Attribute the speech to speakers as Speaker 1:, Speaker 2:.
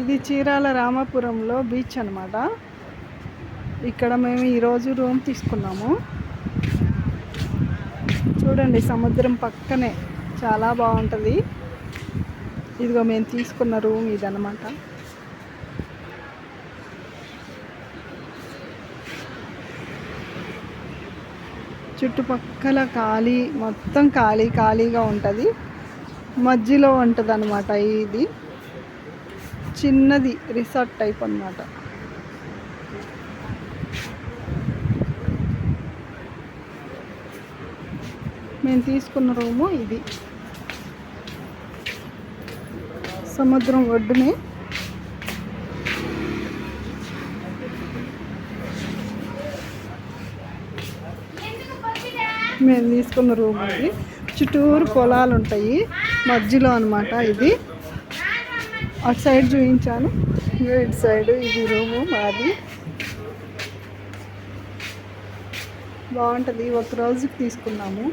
Speaker 1: ఇది చీరాల రామాపురంలో బీచ్ అనమాట. ఇక్కడ మేము ఈరోజు రూమ్ తీసుకున్నాము. చూడండి, సముద్రం పక్కనే చాలా బాగుంటుంది. ఇదిగో మేము తీసుకున్న రూమ్ ఇదన్నమాట. చుట్టుపక్కల మొత్తం ఖాళీగా ఉంటుంది. మధ్యలో ఉంటుంది అనమాట. ఇది చిన్నది రిసార్ట్ టైప్ అన్నమాట. మేము తీసుకున్న రూము ఇది. సముద్రం ఒడ్డునే. మేము తీసుకున్న రూమ్ ఇది. చుట్టూరు పొలాలు ఉంటాయి మధ్యలో అనమాట. ఇది అటు సైడ్ చూపించాను, ఇటు సైడ్ ఇది రూము మాది. బాగుంటుంది. ఒక రోజుకి తీసుకున్నాము.